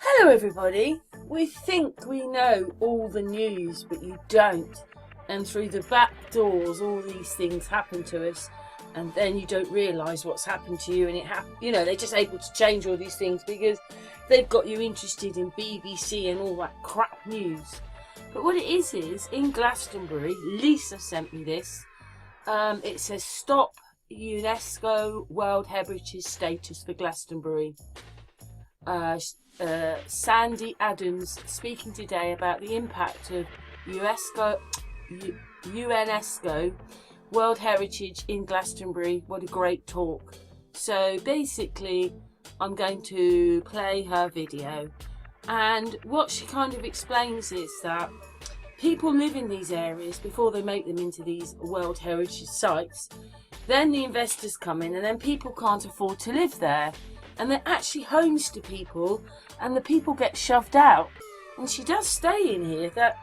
Hello everybody. We think we know all the news, but you don't. And through the back doors, all these things happen to us, and then you don't realise what's happened to you. And they're just able to change all these things because they've got you interested in BBC and all that crap news. But what it is in Glastonbury, Lisa sent me this. It says stop UNESCO World Heritage status for Glastonbury. Sandy Adams speaking today about the impact of UNESCO World Heritage in Glastonbury. What a great talk. So basically I'm going to play her video, and what she kind of explains is that people live in these areas before they make them into these World Heritage sites. Then the investors come in, and then people can't afford to live there, and they're actually homes to people, and the people get shoved out. And she does stay in here that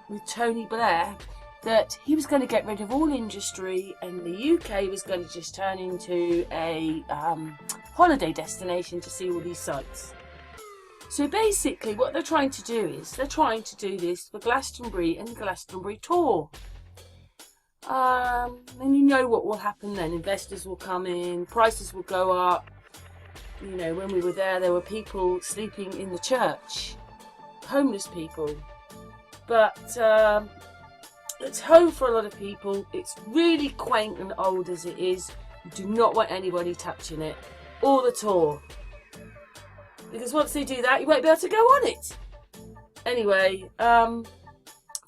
with Tony Blair that he was going to get rid of all industry, and the UK was going to just turn into a holiday destination to see all these sites. So basically what they're trying to do is they're trying to do this for Glastonbury and Glastonbury Tor. And you know what will happen then. Investors will come in, prices will go up. You know, when we were there were people sleeping in the church, homeless people. But it's home for a lot of people. It's really quaint and old as it is. You do not want anybody touching it or the tour, because once they do that, you won't be able to go on it. Anyway,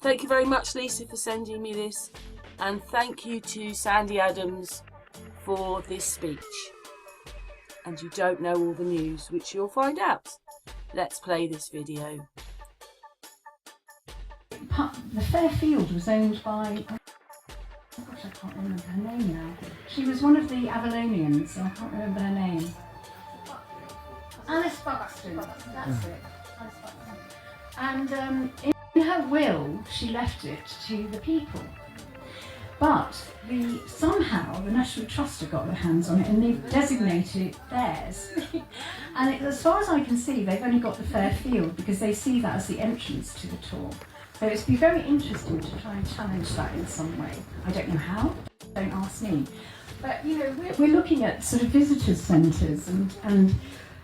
thank you very much, Lisa, for sending me this, and thank you to Sandy Adams for this speech. And you don't know all the news, which you'll find out. Let's play this video. The Fairfield was owned by, oh gosh, I can't remember her name now. She was one of the Avalonians, so I can't remember her name. Alice Buxton, that's it. Alice Buxton. And in her will, she left it to the people. But somehow the National Trust have got their hands on it, and they've designated it theirs. And as far as I can see, they've only got the Fairfield because they see that as the entrance to the tour. So it's be very interesting to try and challenge that in some way. I don't know how, don't ask me. But you know, we're looking at sort of visitors centres and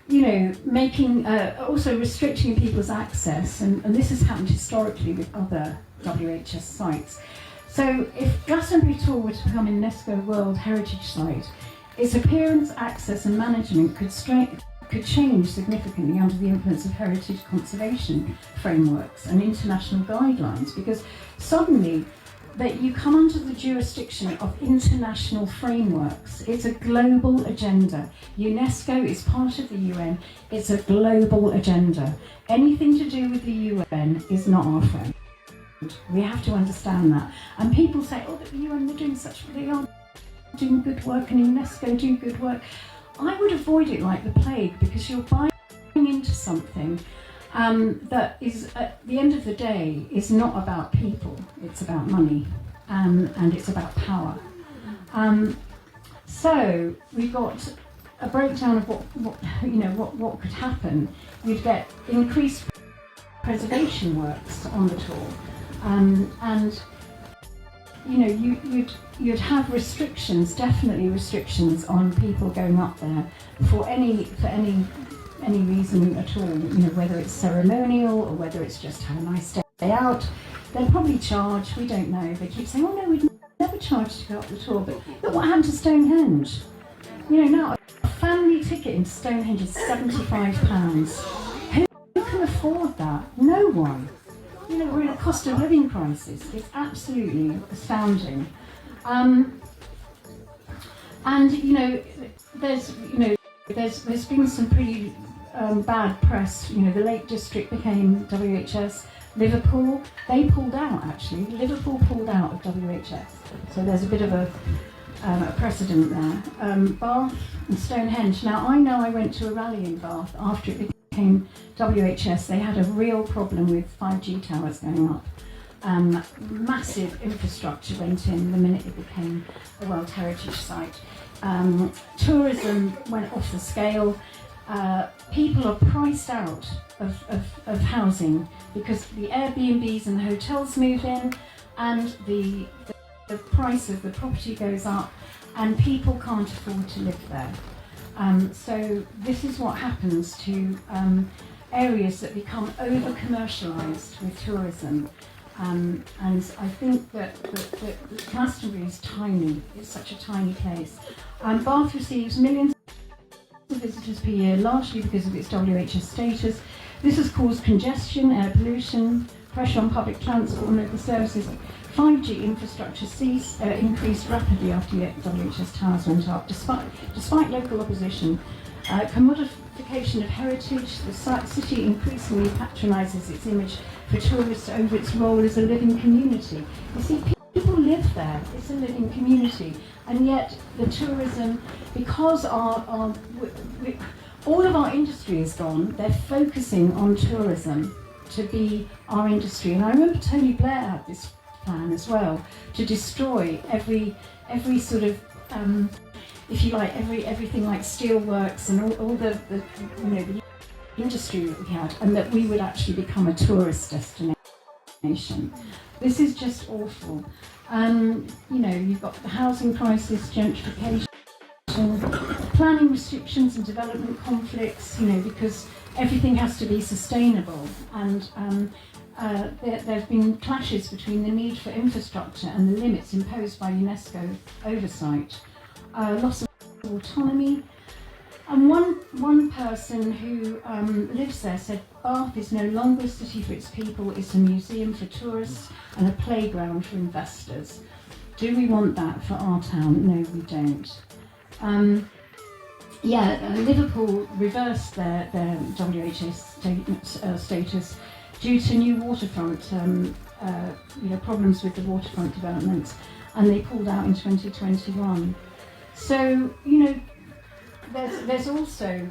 you know, making also restricting people's access, and this has happened historically with other WHS sites. So if Glastonbury Tor were to become an UNESCO World Heritage Site, its appearance, access and management could change significantly under the influence of heritage conservation frameworks and international guidelines, because suddenly that you come under the jurisdiction of international frameworks. It's a global agenda. UNESCO is part of the UN. It's a global agenda. Anything to do with the UN is not our friend. We have to understand that. And people say, oh, but the UN, they are doing good work, and UNESCO do good work. I would avoid it like the plague, because you're buying into something that is, at the end of the day, is not about people. It's about money, and it's about power. So we've got a breakdown of what could happen. You'd get increased preservation works on the tour, and you know, you'd have restrictions, definitely restrictions on people going up there for any reason at all. You know, whether it's ceremonial or whether it's just have a nice day out. They'll probably charge. We don't know. They keep saying, "Oh no, we'd never charge to go up the tour." But look what happened to Stonehenge. You know, now a family ticket into Stonehenge is £75. Who can afford that? No one. You know, we're in a cost of living crisis. It's absolutely astounding. And you know, there's been some pretty bad press. You know, the Lake District became WHS. Liverpool, they pulled out actually. Liverpool pulled out of WHS. So there's a bit of a precedent there. Bath and Stonehenge. Now I know I went to a rally in Bath after it became WHS. They had a real problem with 5G towers going up. Massive infrastructure went in the minute it became a World Heritage Site. Tourism went off the scale. people are priced out of housing because the Airbnbs and the hotels move in, and the price of the property goes up, and people can't afford to live there. So this is what happens to areas that become over-commercialised with tourism. And I think that Glastonbury is tiny. It's such a tiny place. Bath receives millions of visitors per year, largely because of its WHS status. This has caused congestion, air pollution, pressure on public transport and local services. 5G infrastructure increased rapidly after the WHS towers went up, despite local opposition. Commodification of heritage, the city increasingly patronises its image for tourists over its role as a living community. You see, people live there, it's a living community, and yet the tourism, because all of our industry is gone, they're focusing on tourism to be our industry. And I remember Tony Blair had this plan as well, to destroy every sort of if you like, everything like steelworks and all the the industry that we had, and that we would actually become a tourist destination. This is just awful. You've got the housing crisis, gentrification, planning restrictions and development conflicts, because everything has to be sustainable, and there have been clashes between the need for infrastructure and the limits imposed by UNESCO oversight. Loss of autonomy. And one person who lives there said, Bath is no longer a city for its people, it's a museum for tourists and a playground for investors. Do we want that for our town? No, we don't. Liverpool reversed their WHS status due to new waterfront, problems with the waterfront developments, and they pulled out in 2021. So, there's also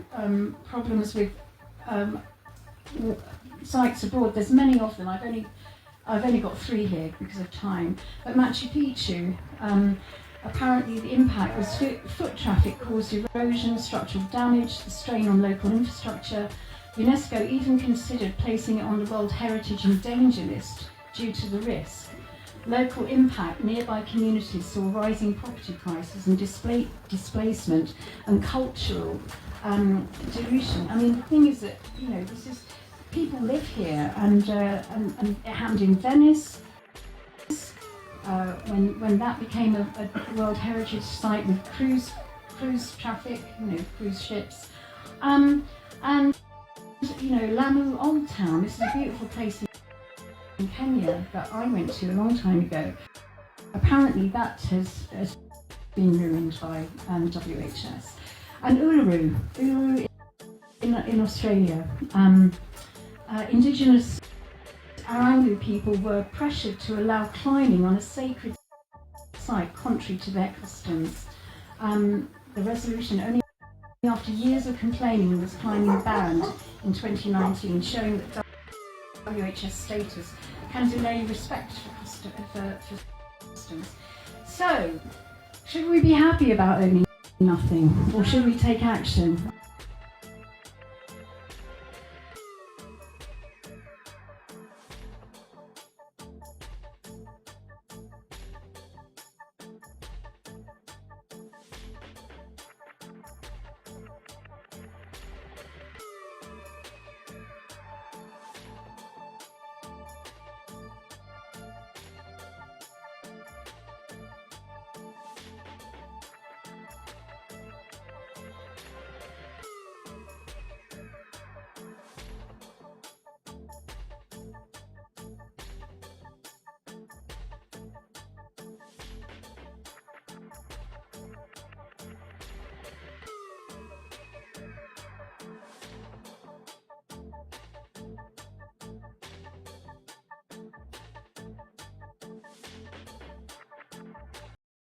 problems with sites abroad. There's many of them. I've only got 3 here because of time. But Machu Picchu, apparently the impact was foot traffic caused erosion, structural damage, the strain on local infrastructure. UNESCO even considered placing it on the World Heritage in Danger list due to the risk. Local impact, nearby communities saw rising property prices and displacement and cultural dilution. I mean, the thing is that, people live here, and it happened in Venice, when that became a World Heritage Site with cruise traffic, cruise ships. And Lamu Old Town, this is a beautiful place in Kenya that I went to a long time ago. Apparently that has been ruined by WHS. And Uluru in Australia. Indigenous Arangu people were pressured to allow climbing on a sacred site contrary to their customs. The resolution, only after years of complaining, was climbing banned in 2019, showing that WHS status can delay respect for customs. So, should we be happy about owning nothing, or should we take action?